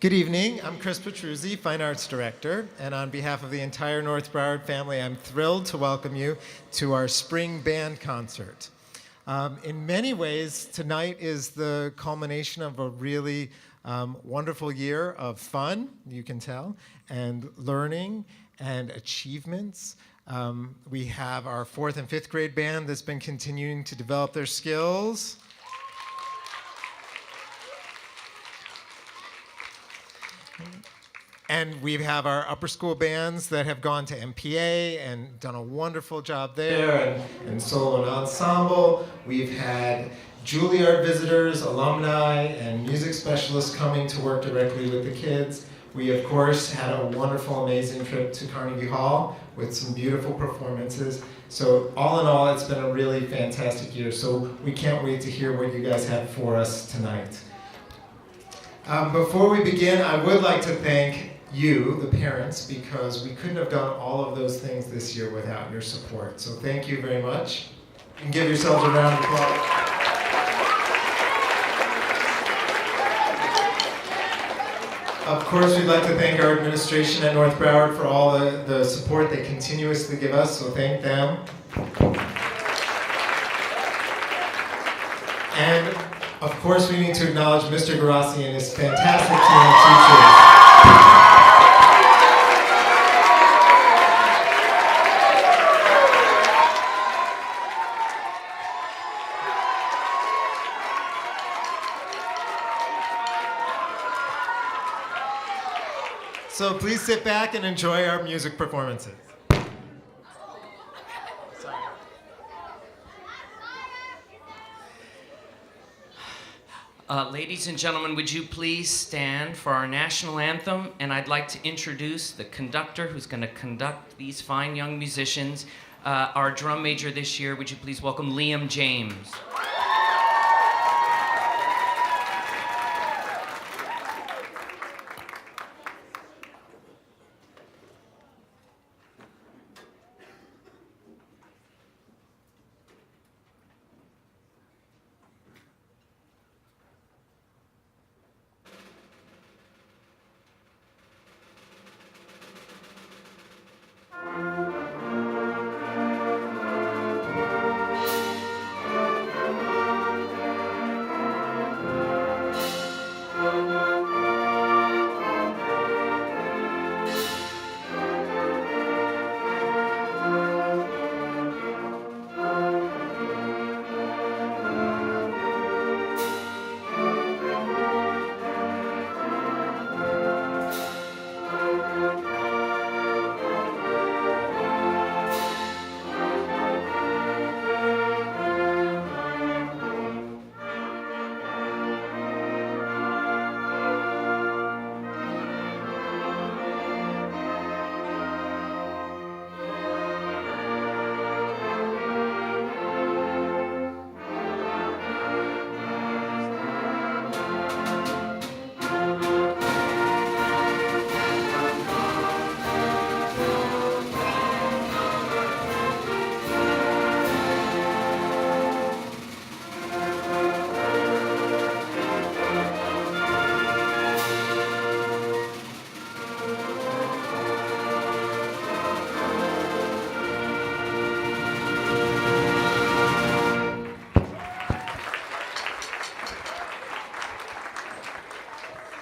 Good evening. I'm Chris Petruzzi, Fine Arts Director, and on behalf of the entire North Broward family, I'm thrilled to welcome you to our spring band concert. In many ways, tonight is the culmination of a really wonderful year of fun, you can tell, and learning and achievements. We have our 4th and 5th grade band that's been continuing to develop their skills. And we have our upper school bands that have gone to MPA and done a wonderful job there, and solo and ensemble. We've had Juilliard visitors, alumni, and music specialists coming to work directly with the kids. We, of course, had a wonderful, amazing trip to Carnegie Hall with some beautiful performances. So all in all, it's been a really fantastic year. So we can't wait to hear what you guys have for us tonight. Before we begin, I would like to thank you, the parents, because we couldn't have done all of those things this year without your support. So thank you very much. You can give yourselves a round of applause. Of course, we'd like to thank our administration at North Broward for all the support they continuously give us, so thank them. And of course, we need to acknowledge Mr. Garasi and his fantastic team of teachers. So please sit back and enjoy our music performances. Ladies and gentlemen, would you please stand for our national anthem? And I'd like to introduce the conductor who's going to conduct these fine young musicians. Our drum major this year, would you please welcome Liam James.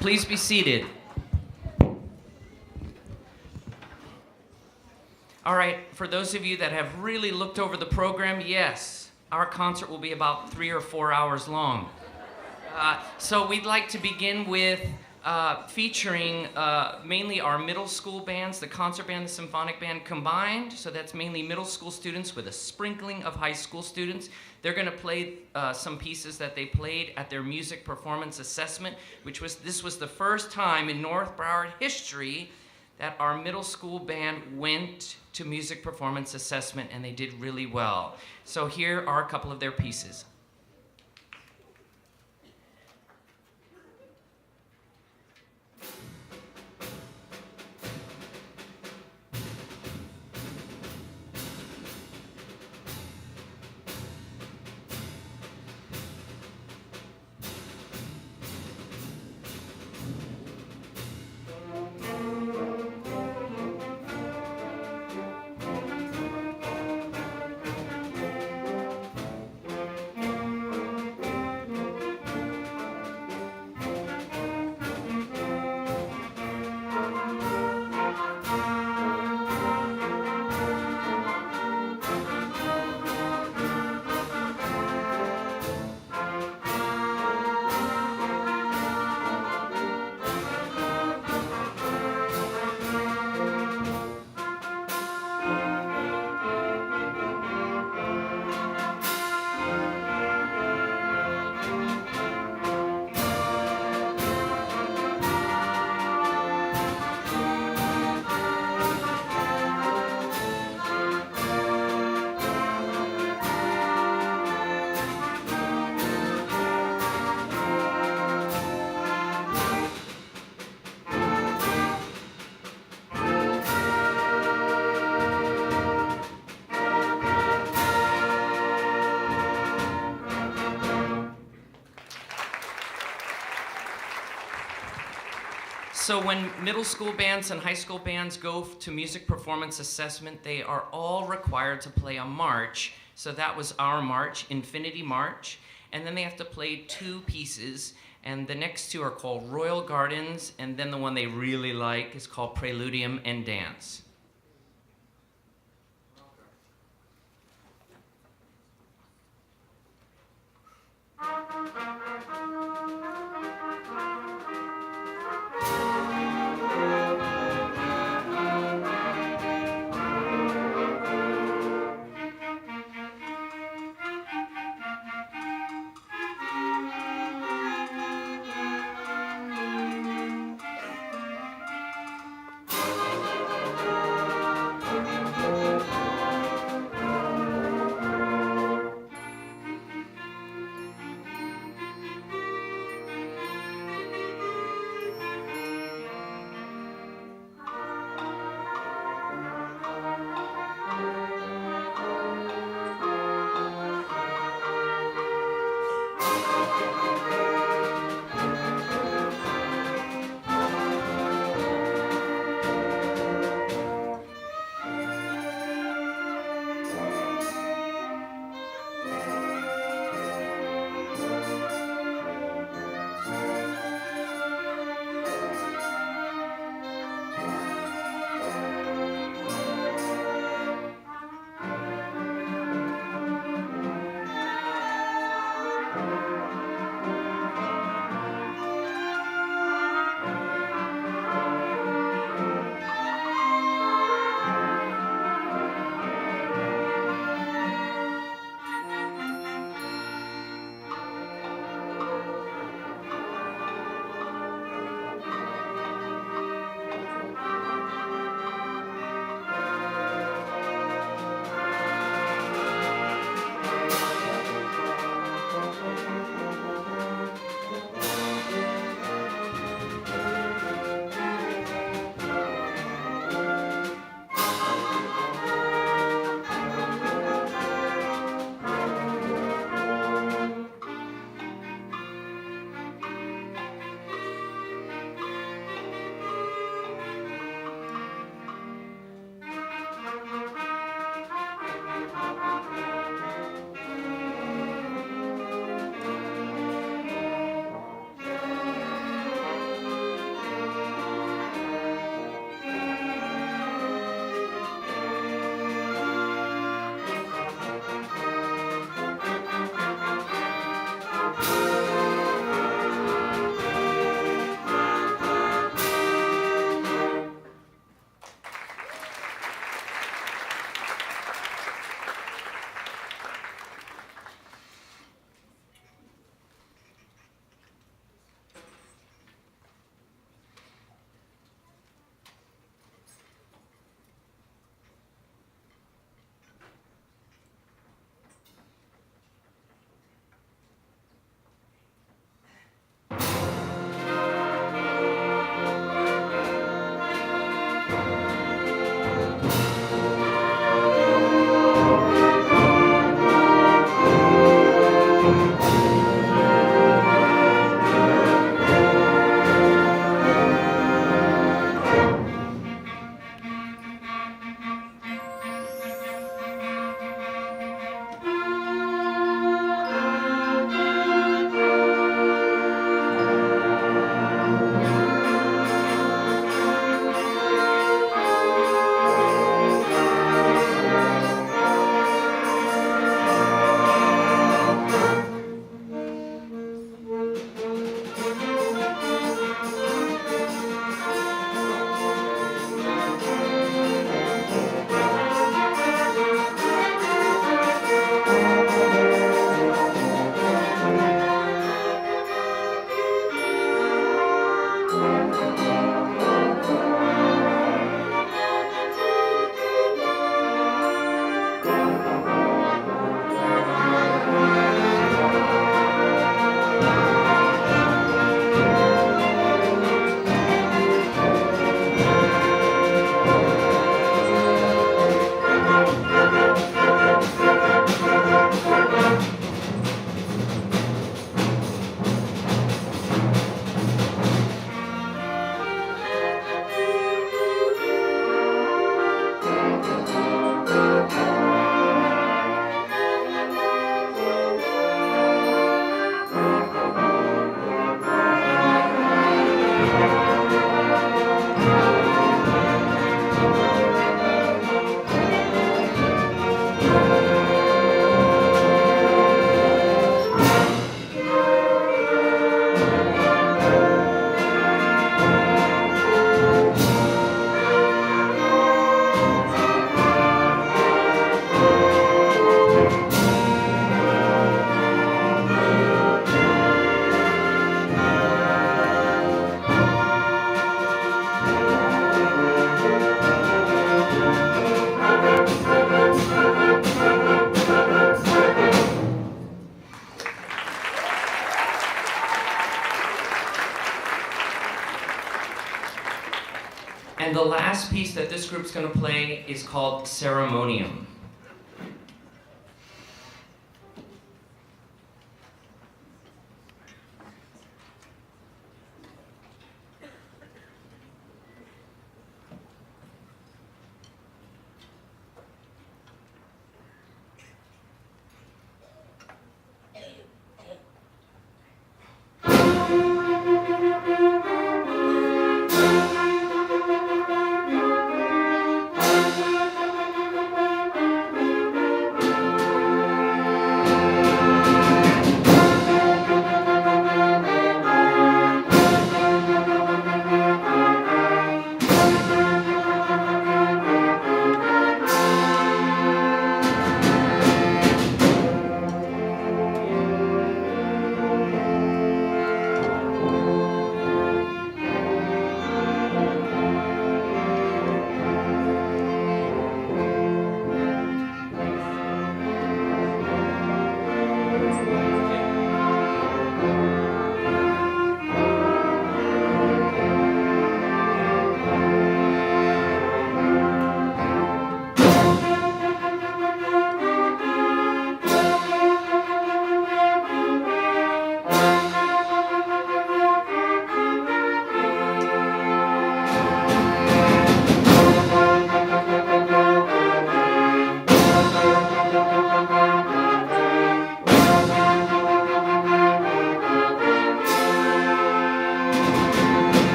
Please be seated. All right, for those of you that have really looked over the program, yes, our concert will be about 3 or 4 hours long. So we'd like to begin with featuring mainly our middle school bands, the concert band, the symphonic band combined. So that's mainly middle school students with a sprinkling of high school students. They're going to play some pieces that they played at their music performance assessment, this was the first time in North Broward history that our middle school band went to music performance assessment, and they did really well. So here are a couple of their pieces. So when middle school bands and high school bands go to music performance assessment, they are all required to play a march. So that was our march, Infinity March. And then they have to play 2 pieces. And the next 2 are called Royal Gardens. And then the one they really like is called Preludium and Dance. piece that this group's going to play is called Ceremonium.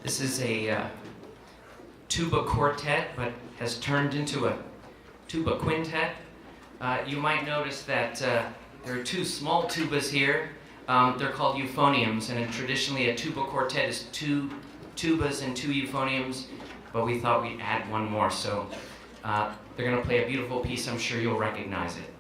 This is a tuba quartet, but has turned into a tuba quintet. You might notice that there are two small tubas here. They're called euphoniums, and traditionally a tuba quartet is two tubas and two euphoniums, but we thought we'd add one more. So they're going to play a beautiful piece. I'm sure you'll recognize it.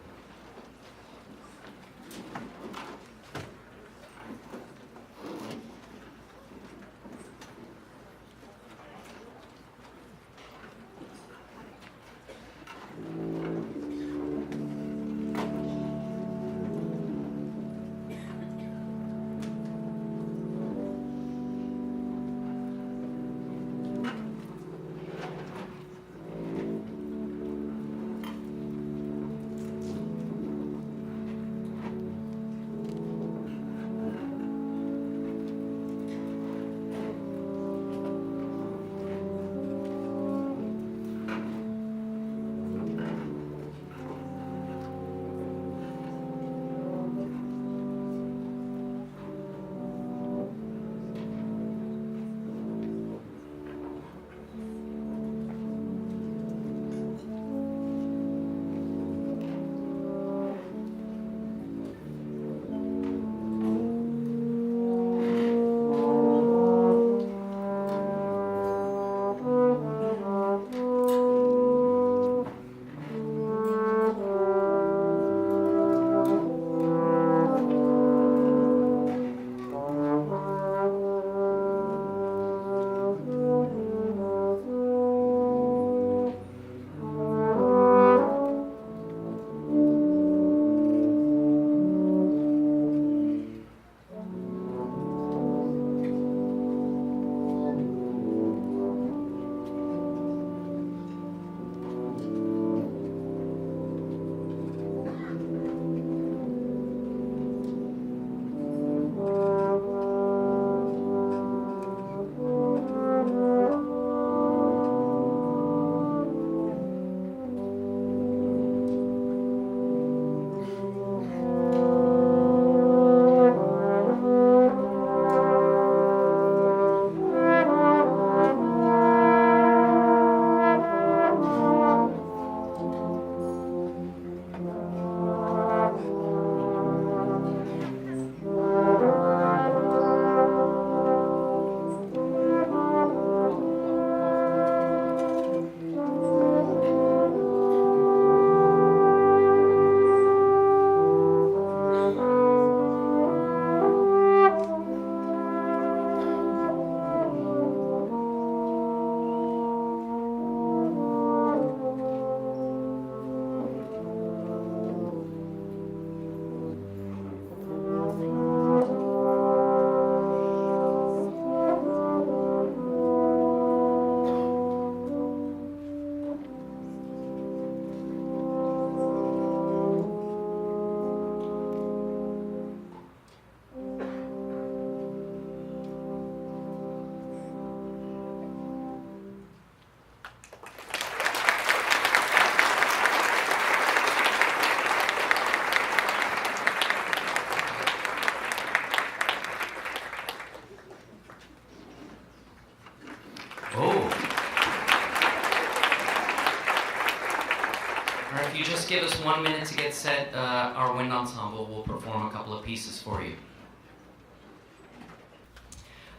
just give us 1 minute to get set. Our wind ensemble will perform a couple of pieces for you.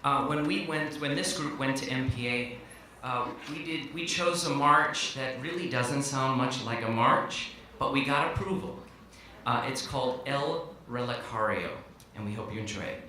When this group went to MPA, we chose a march that really doesn't sound much like a march, but we got approval. It's called El Relicario, and we hope you enjoy it.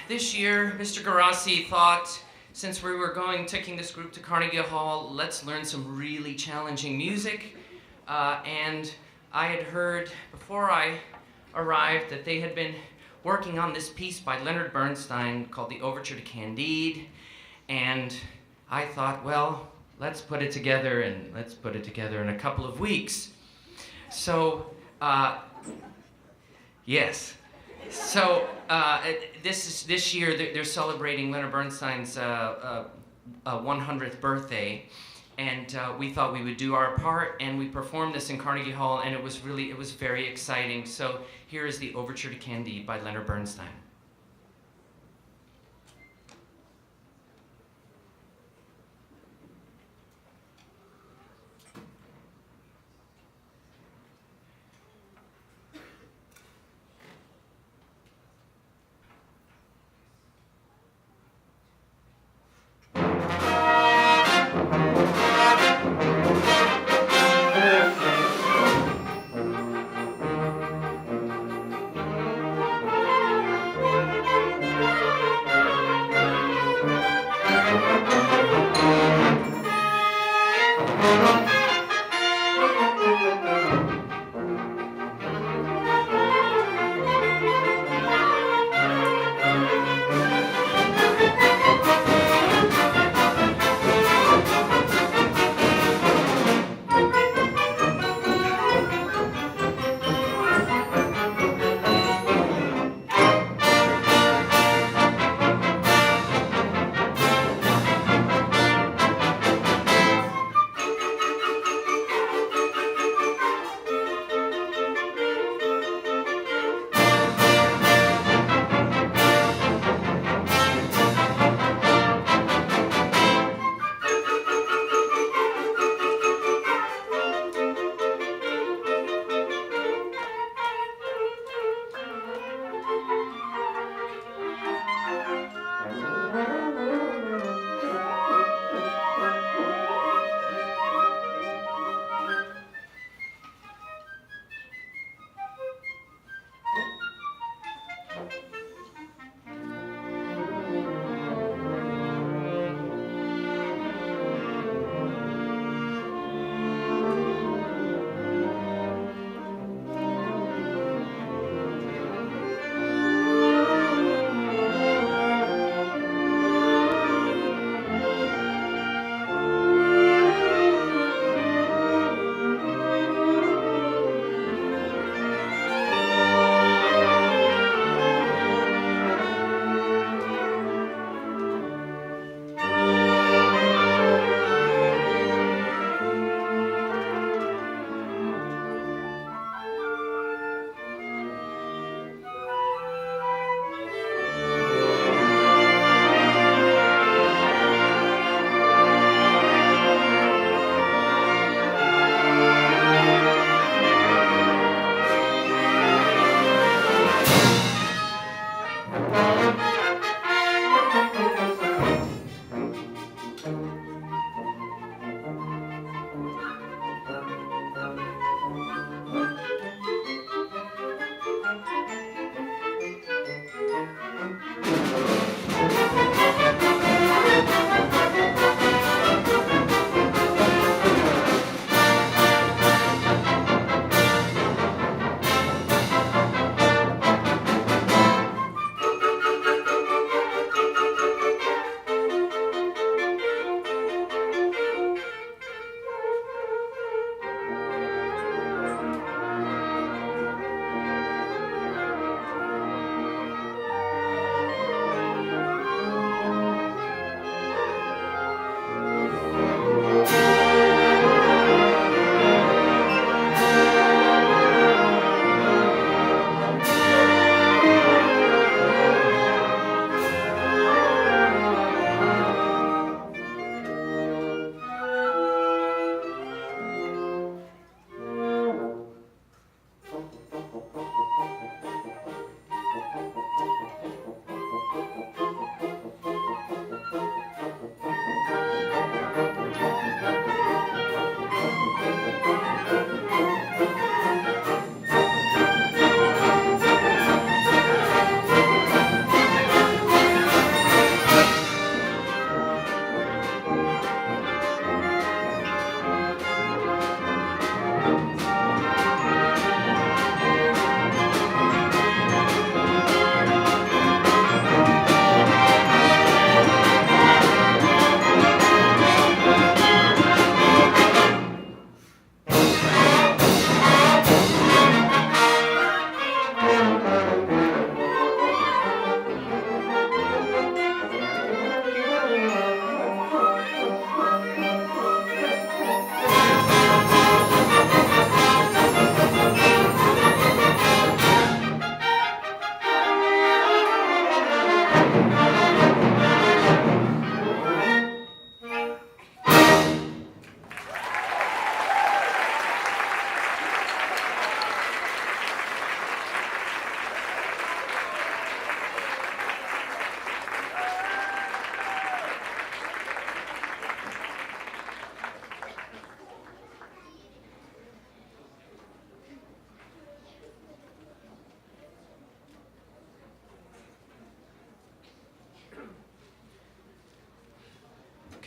This year, Mr. Garasi thought, since we were taking this group to Carnegie Hall, let's learn some really challenging music. And I had heard before I arrived that they had been working on this piece by Leonard Bernstein called The Overture to Candide. And I thought, well, let's put it together in a couple of weeks. So, yes. So this year they're celebrating Leonard Bernstein's 100th birthday, and we thought we would do our part, and we performed this in Carnegie Hall, and it was very exciting. So here is the Overture to Candide by Leonard Bernstein.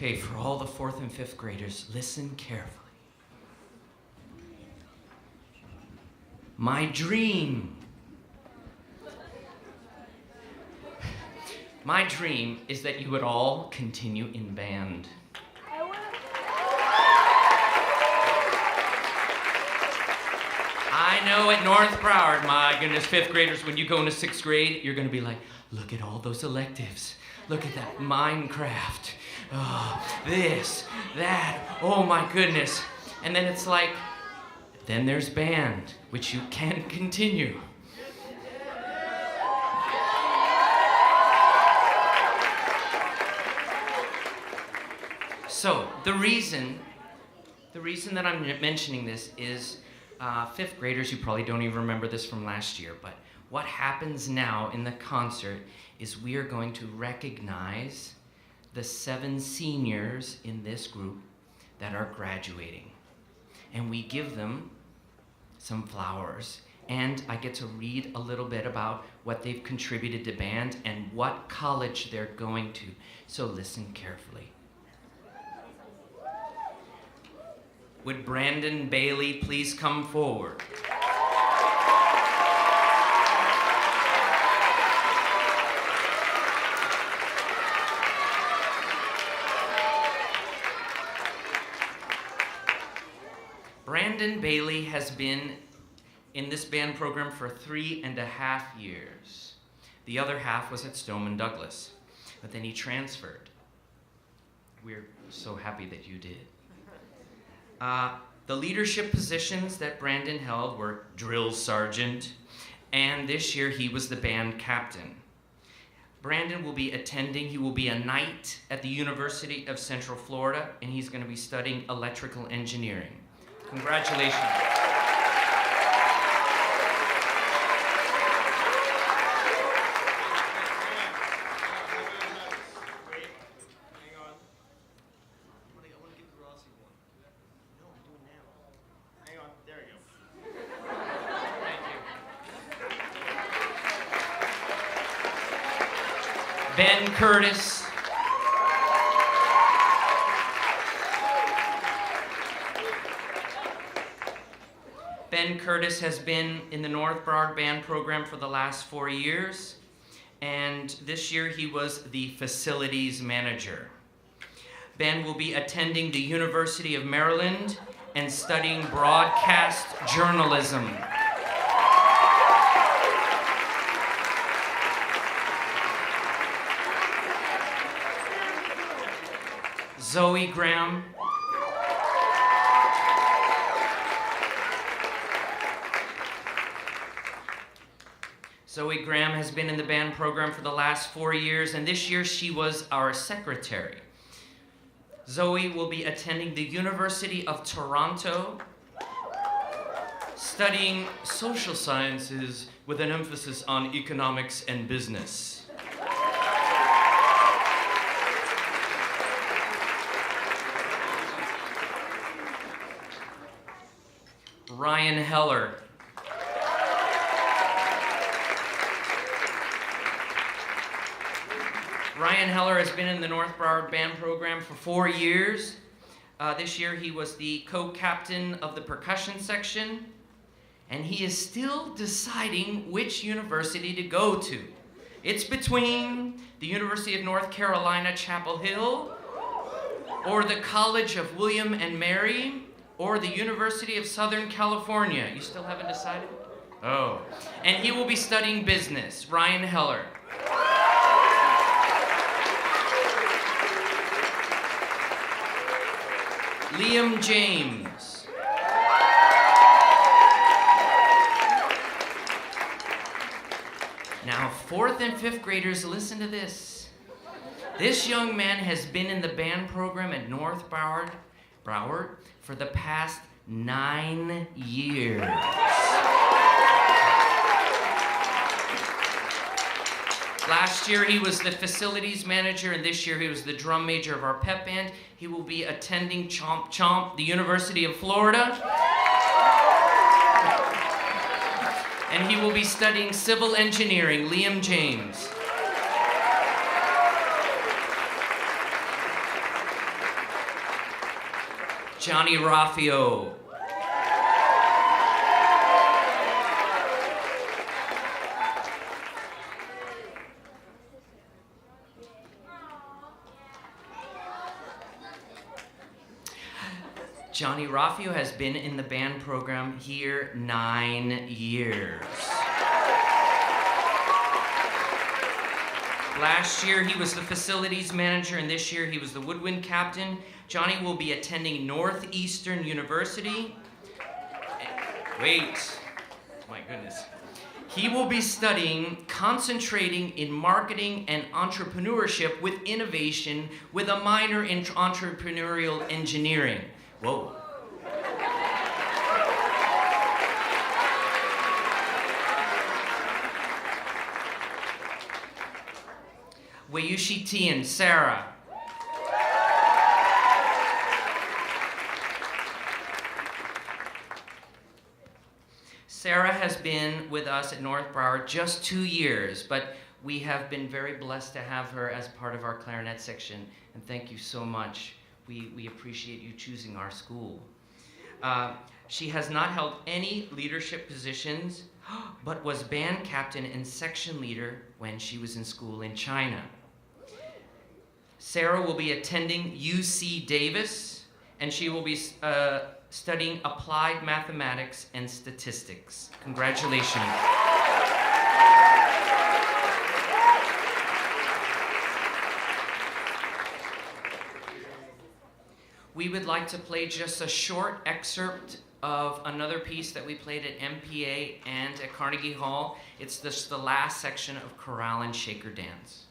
Okay, for all the 4th and 5th graders, listen carefully. My dream. My dream is that you would all continue in band. I know at North Broward, my goodness, 5th graders, when you go into 6th grade, you're going to be like, look at all those electives. Look at that Minecraft. Oh, this, that, oh my goodness. And then it's like, then there's band, which you can continue. So the reason that I'm mentioning this is 5th graders, you probably don't even remember this from last year, but what happens now in the concert is we are going to recognize the 7 seniors in this group that are graduating. And we give them some flowers. And I get to read a little bit about what they've contributed to band and what college they're going to. So listen carefully. Would Brandon Bailey please come forward? Brandon Bailey has been in this band program for 3.5 years. The other half was at Stoneman Douglas, but then he transferred. We're so happy that you did. The leadership positions that Brandon held were drill sergeant, and this year he was the band captain. Brandon will be he will be a knight at the University of Central Florida, and he's going to be studying electrical engineering. Congratulations. Ben Curtis. Ben Curtis has been in the North Broward Band program for the last 4 years, and this year he was the facilities manager. Ben will be attending the University of Maryland and studying broadcast journalism. Zoe Graham. Zoe Graham has been in the band program for the last 4 years, and this year she was our secretary. Zoe will be attending the University of Toronto, studying social sciences with an emphasis on economics and business. Ryan Heller. Ryan Heller has been in the North Broward Band program for 4 years. This year he was the co-captain of the percussion section, and he is still deciding which university to go to. It's between the University of North Carolina, Chapel Hill, or the College of William and Mary, or the University of Southern California. You still haven't decided? Oh. And he will be studying business. Ryan Heller. Liam James. Now, 4th and 5th graders, listen to this. This young man has been in the band program at North Broward for the past 9 years. Last year he was the facilities manager, and this year he was the drum major of our pep band. He will be attending Chomp Chomp, the University of Florida. And he will be studying civil engineering. Liam James. Johnny Raffio. Johnny Raffio has been in the band program here 9 years. Last year he was the facilities manager, and this year he was the woodwind captain. Johnny will be attending Northeastern University. Wait, my goodness. He will be studying, concentrating in marketing and entrepreneurship with innovation with a minor in entrepreneurial engineering. Whoa. Wayushi Tian, Sarah. Sarah has been with us at North Broward just 2 years, but we have been very blessed to have her as part of our clarinet section, and thank you so much. We appreciate you choosing our school. She has not held any leadership positions, but was band captain and section leader when she was in school in China. Sarah will be attending UC Davis, and she will be studying applied mathematics and statistics. Congratulations. We would like to play just a short excerpt of another piece that we played at MPA and at Carnegie Hall. It's the last section of Chorale and Shaker Dance.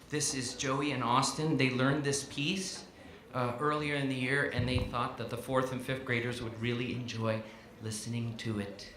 This is Joey and Austin. They learned this piece earlier in the year, and they thought that the 4th and 5th graders would really enjoy listening to it.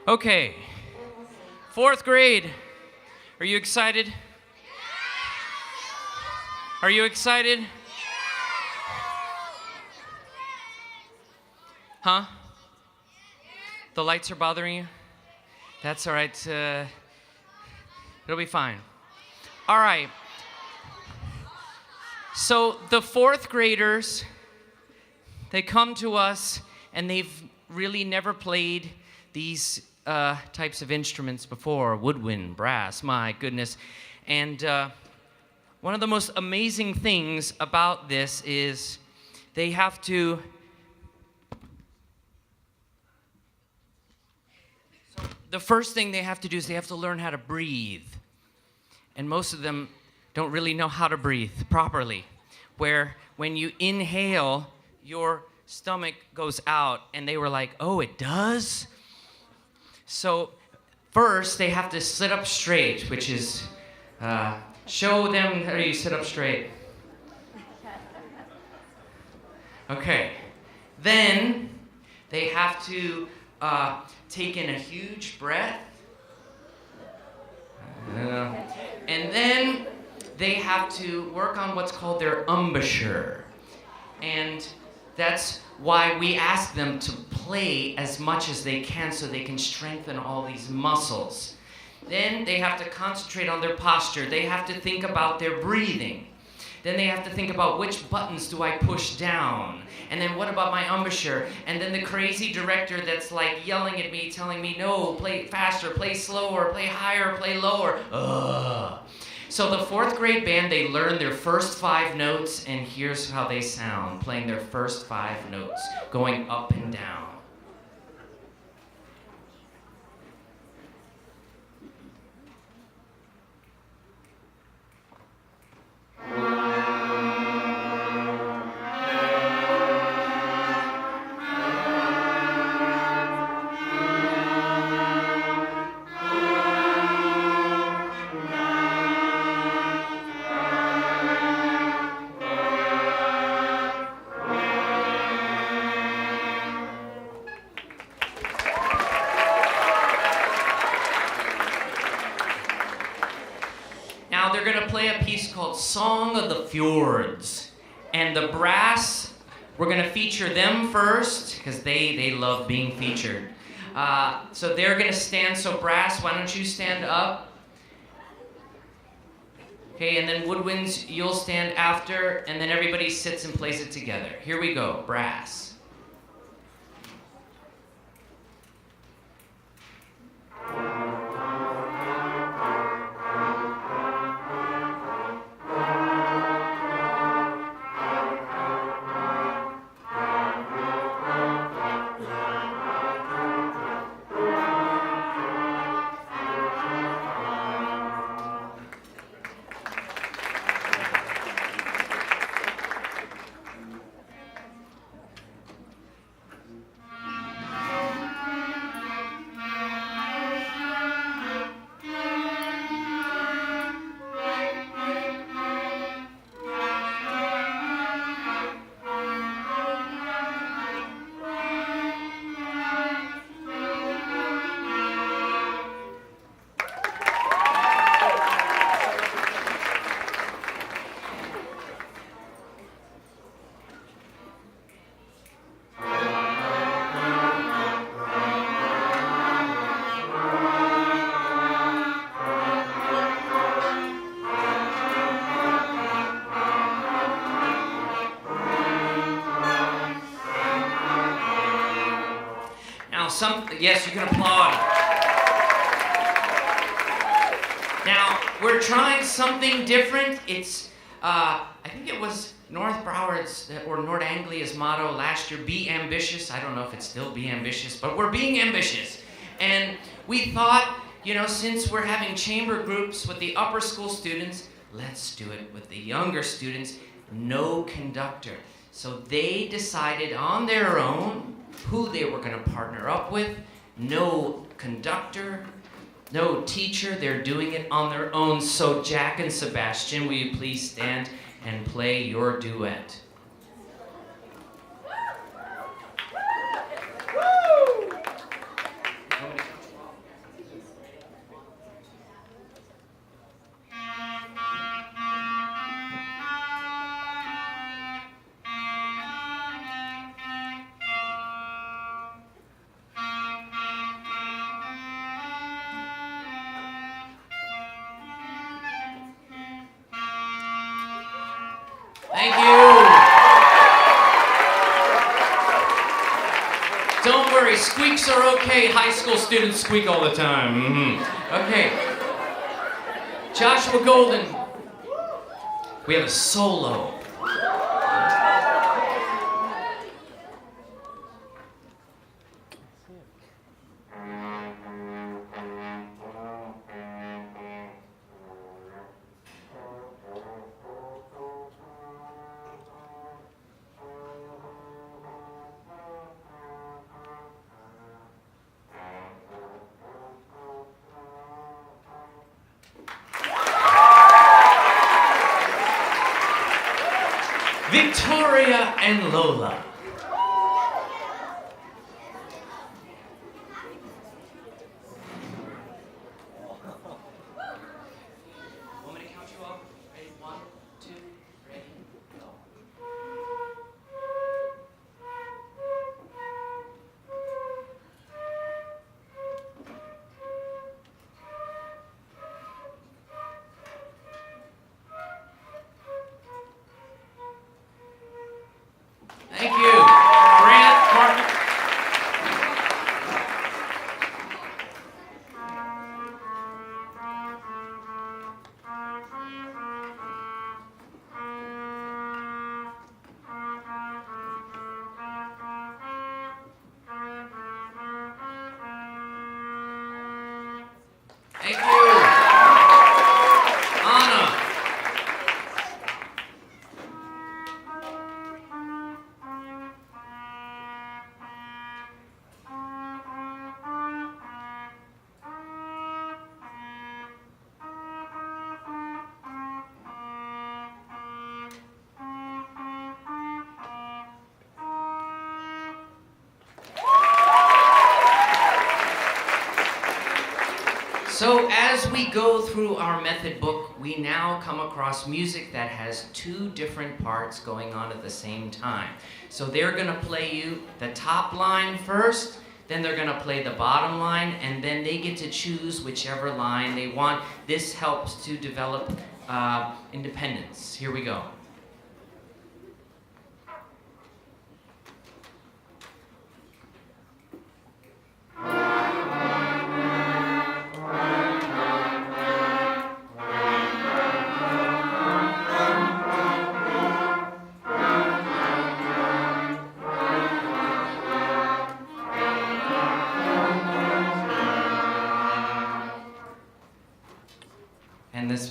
Okay, fourth grade. Are you excited? Are you excited? Huh? The lights are bothering you? That's all right. It'll be fine. All right. So the fourth graders, they come to us and they've really never played these types of instruments before, woodwind, brass, my goodness. And one of the most amazing things about this is they have to the first thing they have to do is they have to learn how to breathe. And most of them don't really know how to breathe properly. Where when you inhale, your stomach goes out, and they were like, oh, it does? So first, they have to sit up straight, which is, show them how you sit up straight. Okay. Then they have to take in a huge breath. And then they have to work on what's called their embouchure. And that's why we ask them to play as much as they can so they can strengthen all these muscles. Then they have to concentrate on their posture. They have to think about their breathing. Then they have to think about which buttons do I push down? And then what about my embouchure? And then the crazy director that's like yelling at me, telling me, no, play faster, play slower, play higher, play lower. Ugh. So the fourth grade band, they learn their first 5 notes, and here's how they sound, playing their first 5 notes, going up and down. Now they're going to play a piece called Song of the Fjords. And the brass, we're going to feature them first, because they love being featured. So they're going to stand. So brass, why don't you stand up? Okay, and then woodwinds, you'll stand after, and then everybody sits and plays it together. Here we go, brass. Yes, you can applaud. Now, we're trying something different. It's, I think it was North Broward's or North Anglia's motto last year, be ambitious. I don't know if it's still be ambitious, but we're being ambitious. And we thought, you know, since we're having chamber groups with the upper school students, let's do it with the younger students. No conductor. So they decided on their own who they were going to partner up with. No conductor, no teacher. They're doing it on their own. So Jack and Sebastian, will you please stand and play your duet? Thank you. Don't worry, squeaks are okay. High school students squeak all the time. Okay. Joshua Golden. We have a solo. Victoria and Lola. Want me to count you off? Ready? 1, 2, ready, go. Thank you. Grant, Martin. Thank you. Anna. So as we go through our method book, we now come across music that has 2 different parts going on at the same time. So they're gonna play you the top line first, then they're gonna play the bottom line, and then they get to choose whichever line they want. This helps to develop independence. Here we go.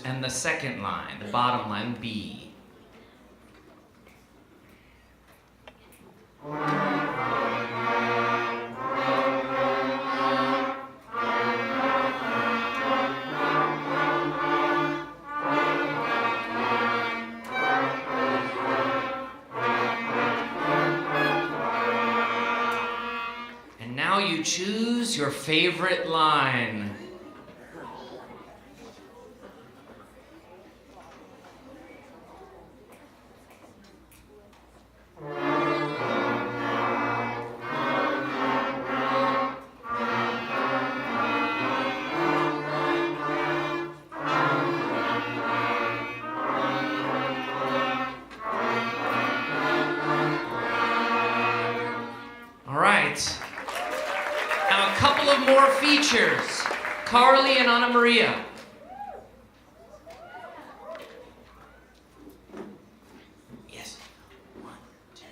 And the second line, the bottom line, B. And now you choose your favorite line. Now a couple of more features. Carly and Anna Maria. Yes. 1, 2,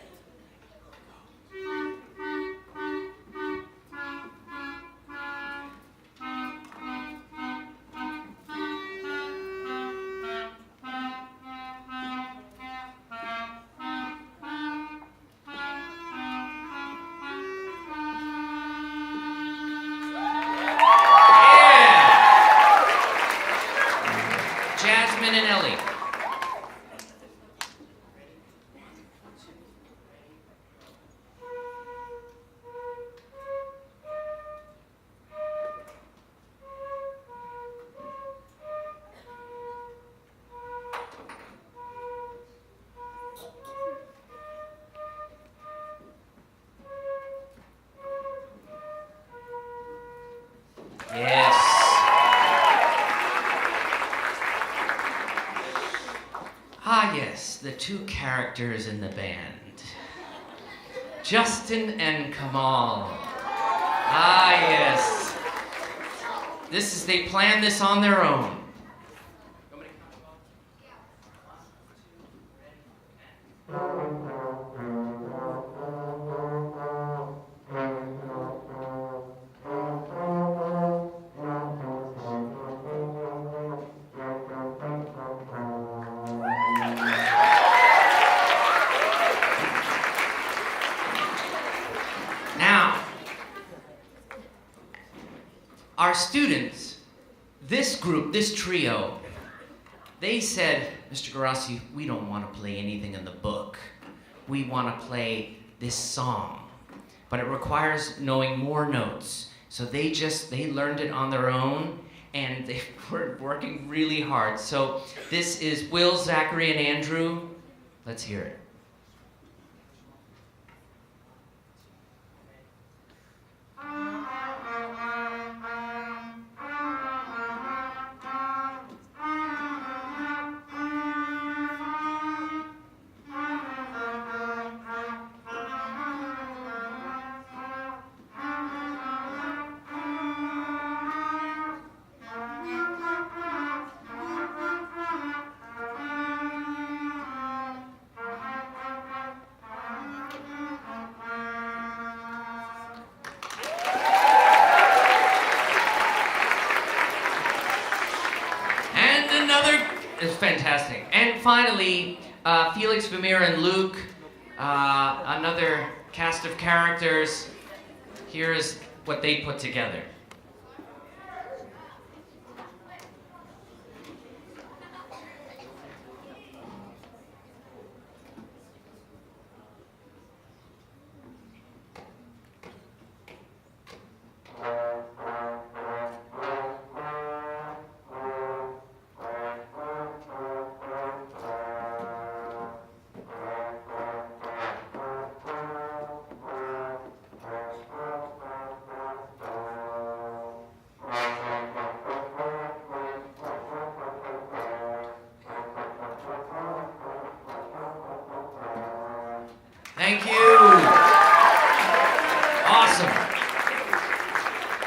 the two characters in the band, Justin and Kamal. Ah, yes. They planned this on their own. Now, our students, this group, this trio, they said, Mr. Garasi, we don't want to play anything in the book. We want to play this song. But it requires knowing more notes. So they learned it on their own, and they were working really hard. So this is Will, Zachary, and Andrew. Let's hear it. It's fantastic. And finally, Felix, Vermeer, and Luke, another cast of characters. Here's what they put together. Thank you. Awesome.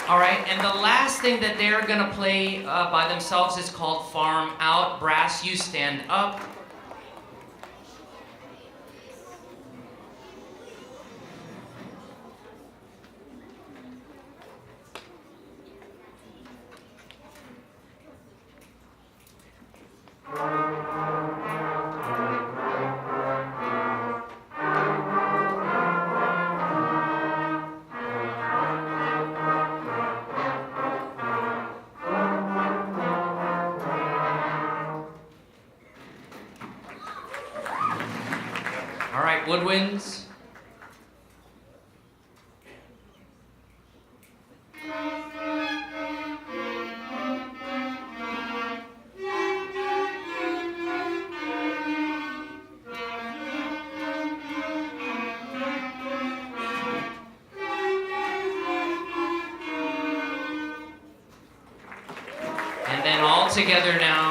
All right, and the last thing that they're gonna play by themselves is called Farm Out. Brass, you stand up. All right, woodwinds. And then all together now.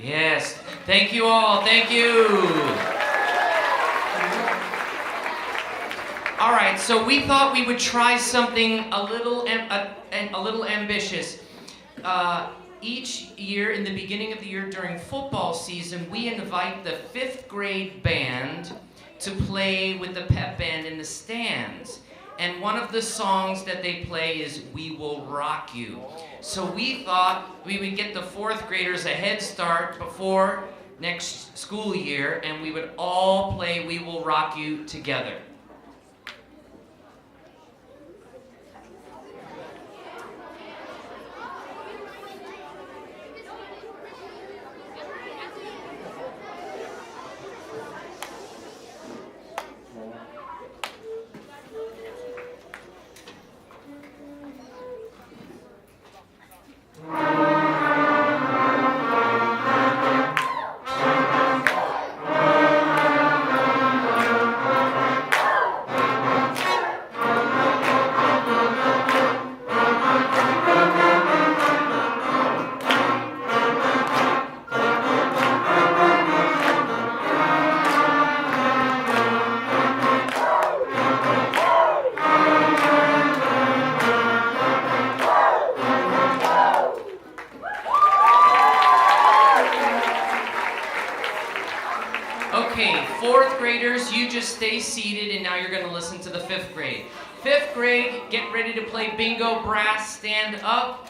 Yes. Thank you all. Thank you. All right. So we thought we would try something a little ambitious. Each year, in the beginning of the year during football season, we invite the 5th grade band to play with the pep band in the stands. And one of the songs that they play is We Will Rock You. So we thought we would get the 4th graders a head start before next school year, and we would all play We Will Rock You together. Okay, fourth graders, you just stay seated and now you're going to listen to the fifth grade. Fifth grade, get ready to play bingo. Brass, stand up.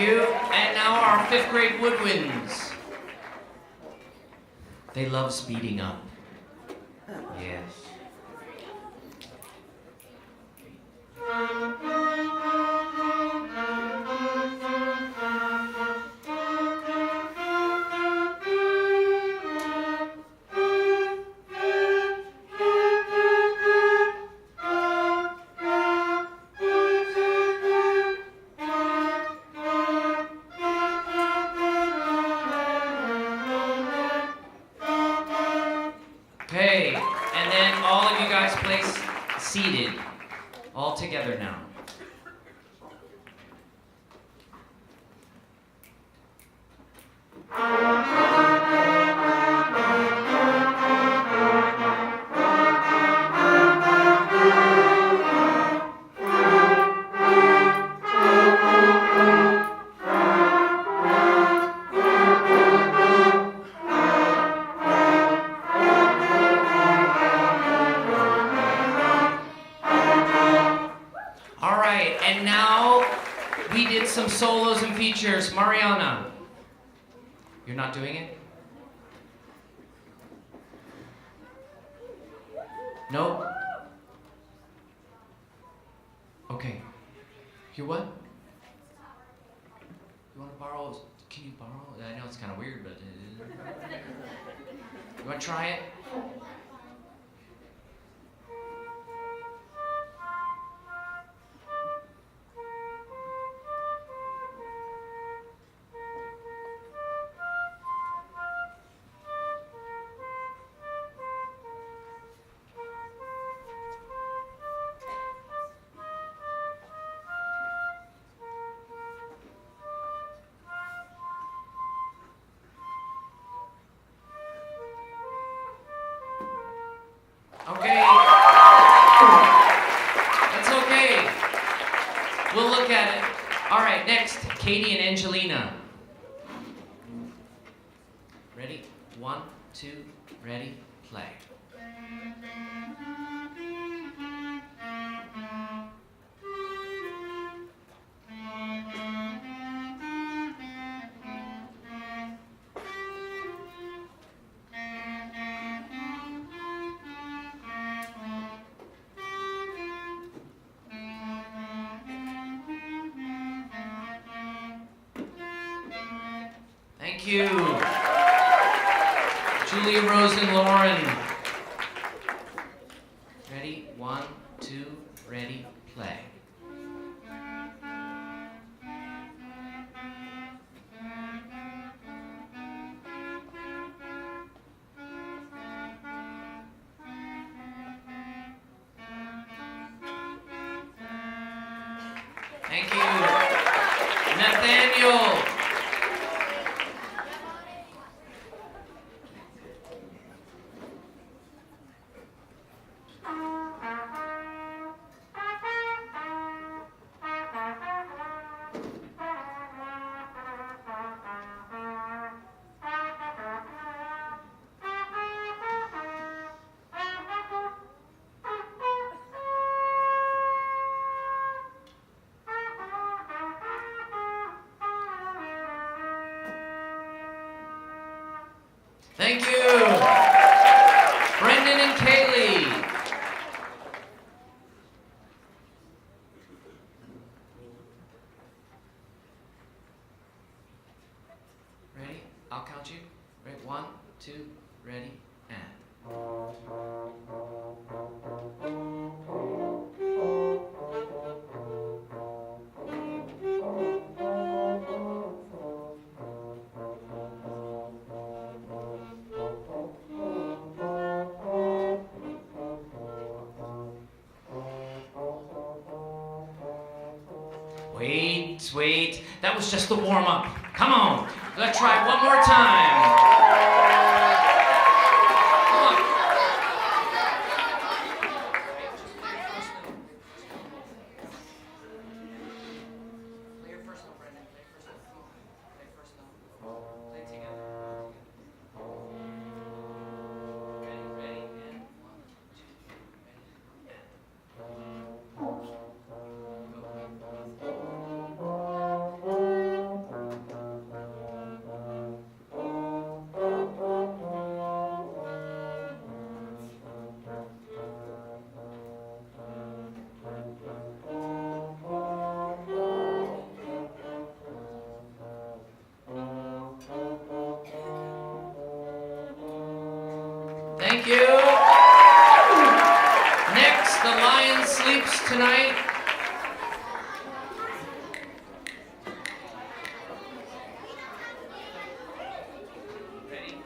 And now our fifth grade woodwinds. They love speeding up. Yes. Okay, and then all of you guys place seated, all together now. All right, and now we did some solos and features. Mariana, you're not doing it? No? Okay. You what? You want to borrow? Can you borrow? I know it's kind of weird, but you want to try it? Okay. That's okay. We'll look at it. All right, next, Katie and Angelina. Ready? 1, 2, ready, play. Thank you. Julia Rose and Lauren. Ready? 1, 2, ready, play. Thank you. Nathaniel. Thank you. Brendan and Kaylee. Ready? I'll count you. Ready? 1, 2, ready, and. Wait. That was just the warm-up. Come on. Let's try one more time. Thank you. Next, the lion sleeps tonight. Ready?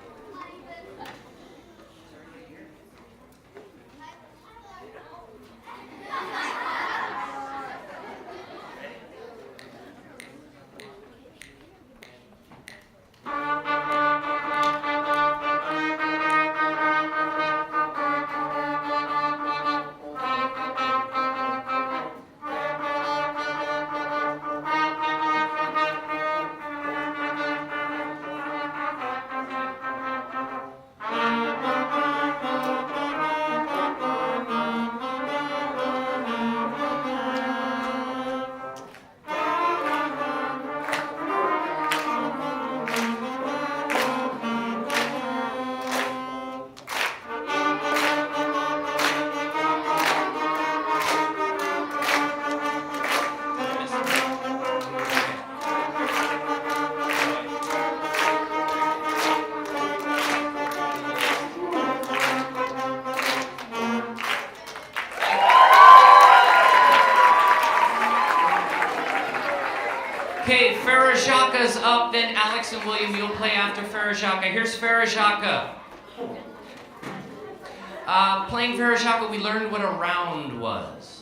Okay, Farajaka's up, then Alex and William, you'll play after Farajaka. Here's Farajaka. Playing Farajaka, we learned what a round was.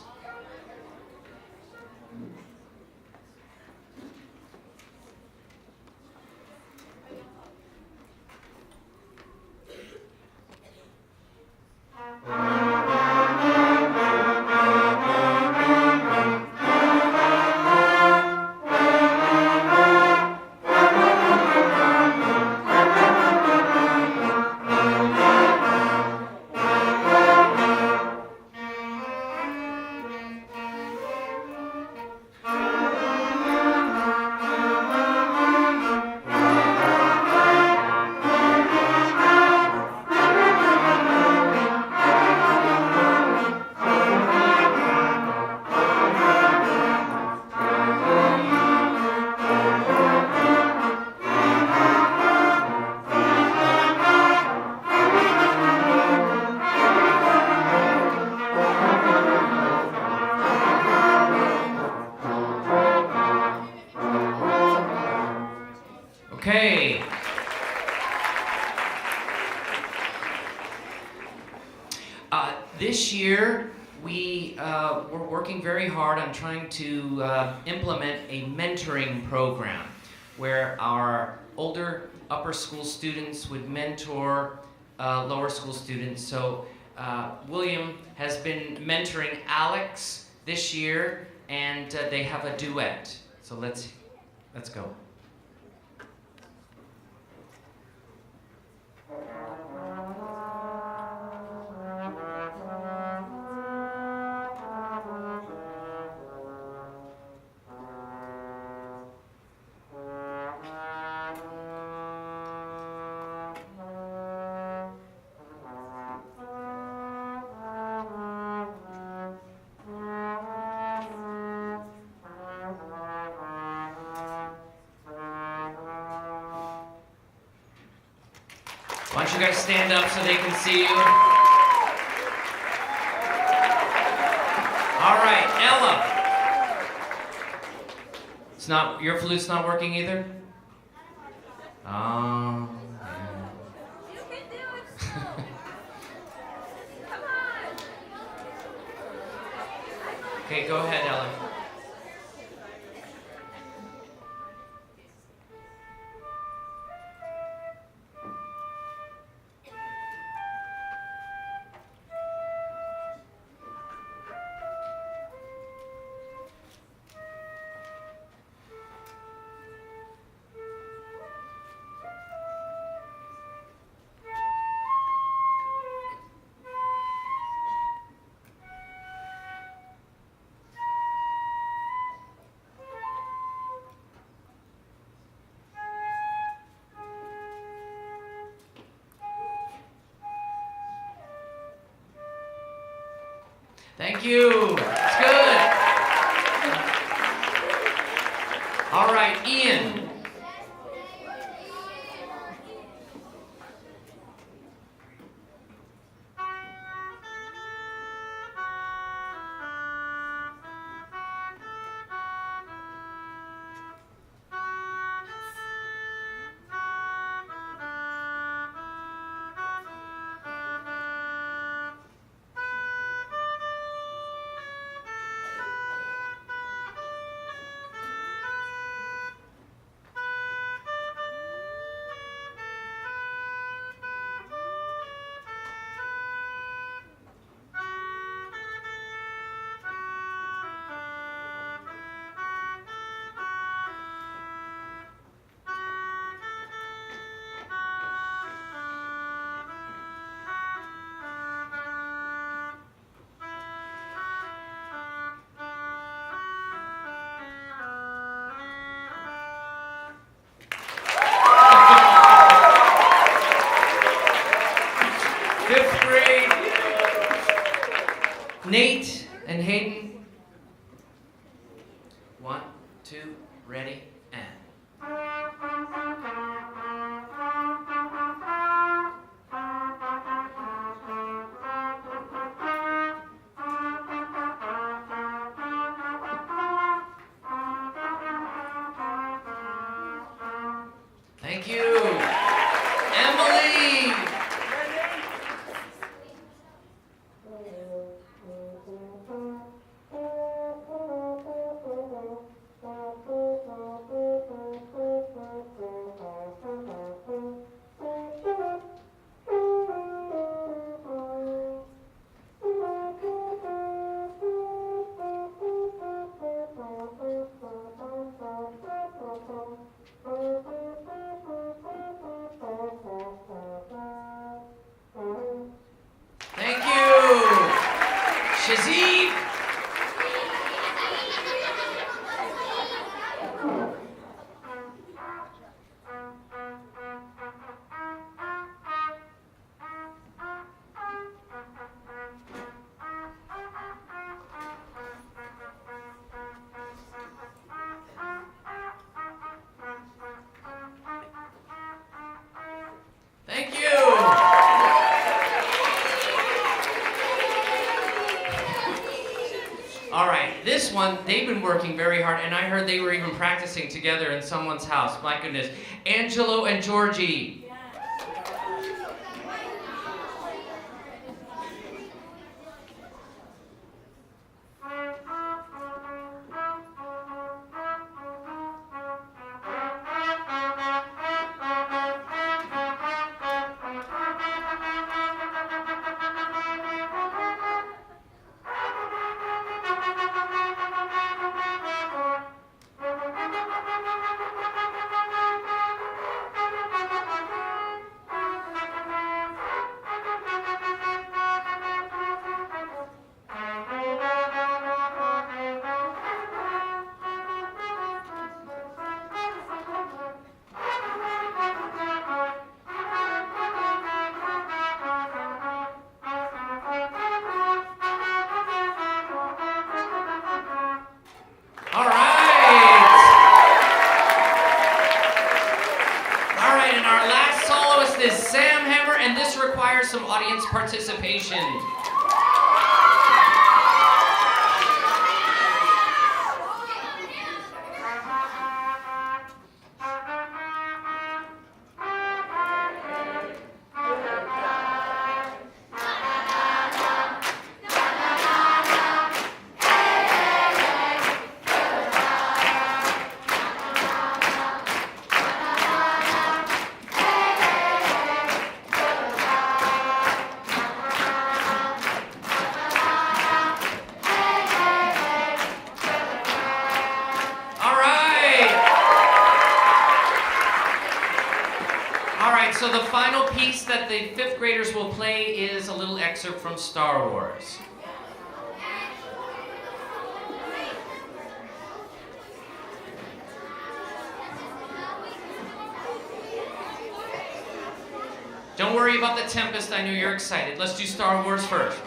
Okay. This year, we're working very hard on trying to implement a mentoring program where our older upper school students would mentor lower school students. So William has been mentoring Alex this year, and they have a duet. So let's go. Why don't you guys stand up so they can see you? All right, Ella. Your flute's not working either? Oh. You can do it. Come on. Okay, go ahead, Ella. Thank you. It's good. All right, Ian. Fifth grade. Nate and Hayden. 1, 2, ready, and. Thank you. Emily. Thank you. Shazib. Thank you. All right, this one, they've been working very hard, and I heard they were even practicing together in someone's house. My goodness. Angelo and Georgie. All right, and our last soloist is Sam Hammer. and this requires some audience participation. So the final piece that the 5th graders will play is a little excerpt from Star Wars. Don't worry about the Tempest, I know you're excited. Let's do Star Wars first.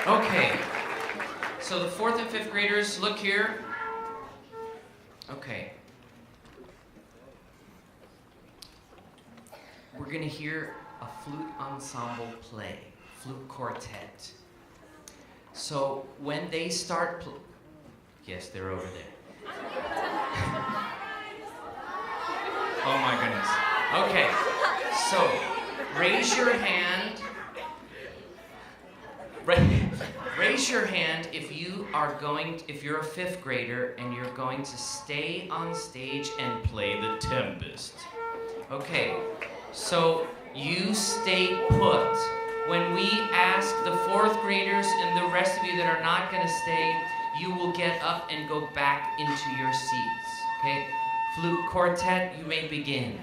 Okay, so the 4th and 5th graders, look here. Okay. We're gonna hear a flute ensemble play, flute quartet. So when they start yes, they're over there. Oh my goodness. Okay, so raise your hand. Raise your hand if you're a 5th grader and you're going to stay on stage and play the Tempest. Okay, so you stay put. When we ask the 4th graders and the rest of you that are not going to stay, you will get up and go back into your seats. Okay, flute quartet, you may begin.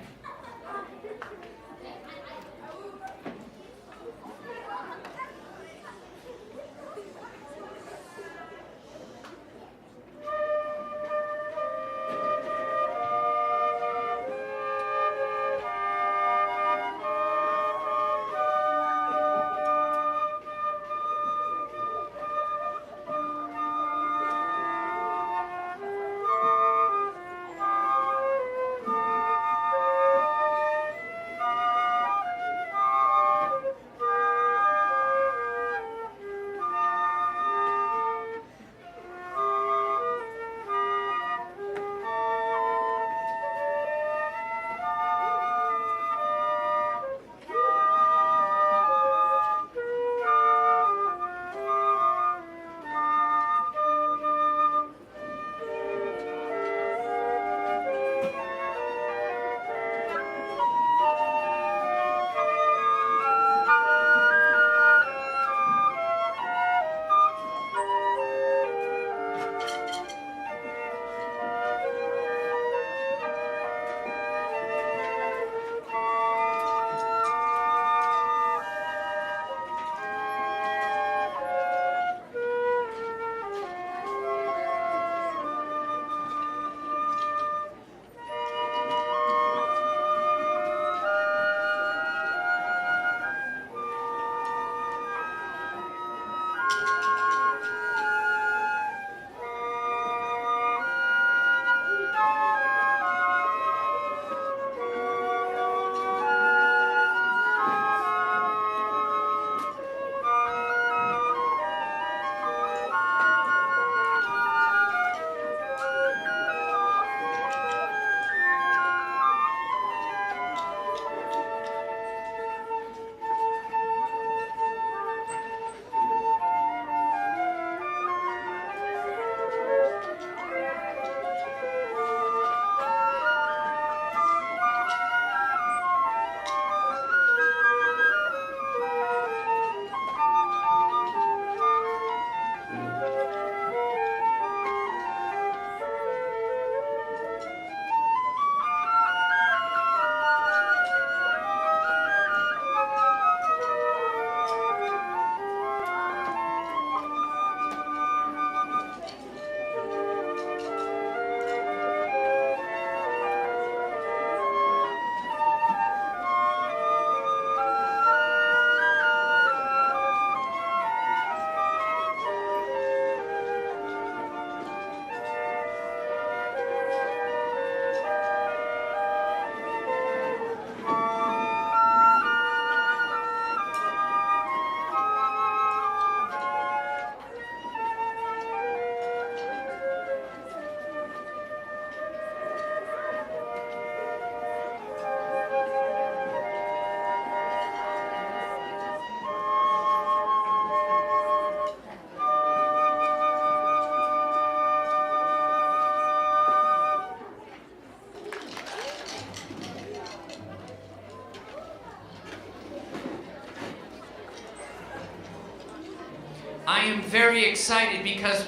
I am very excited because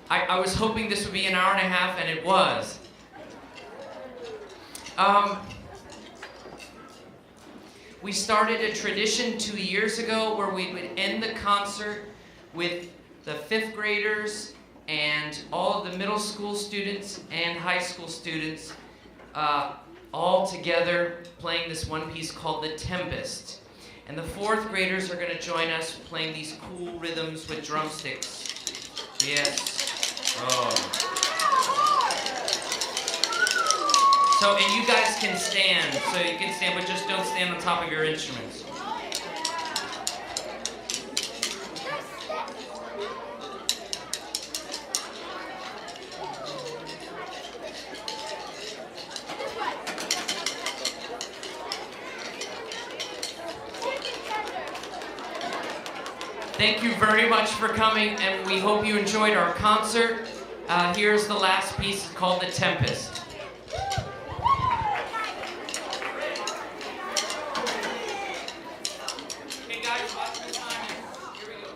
I was hoping this would be an hour and a half, and it was. We started a tradition 2 years ago where we would end the concert with the 5th graders and all of the middle school students and high school students all together playing this one piece called The Tempest. And the 4th graders are going to join us playing these cool rhythms with drumsticks. Yes. Oh. So, and you guys can stand. So you can stand, but just don't stand on top of your instruments. Thank you very much for coming, and we hope you enjoyed our concert. Here's the last piece, it's called The Tempest. Okay guys, watch the timing. Here we go.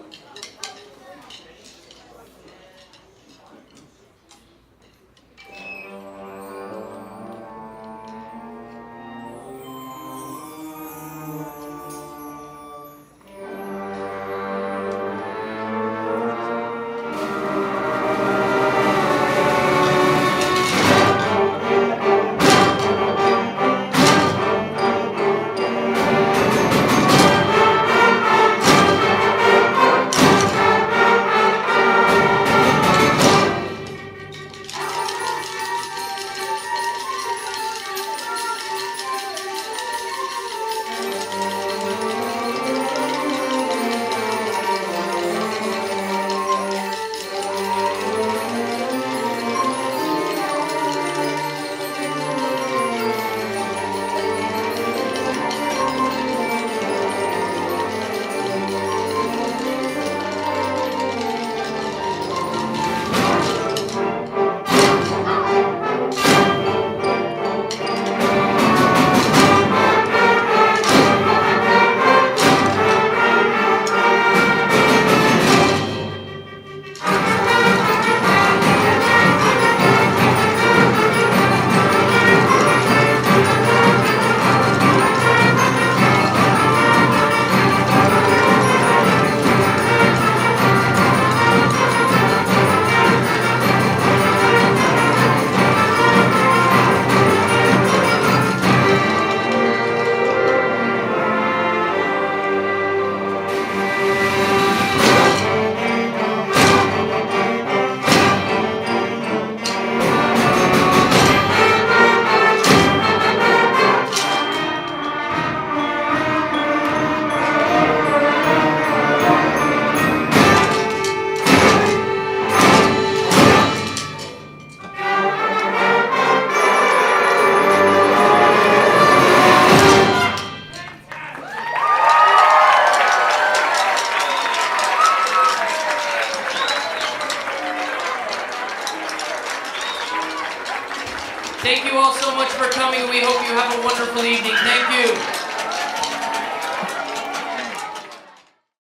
Thank you all so much for coming. We hope you have a wonderful evening. Thank you.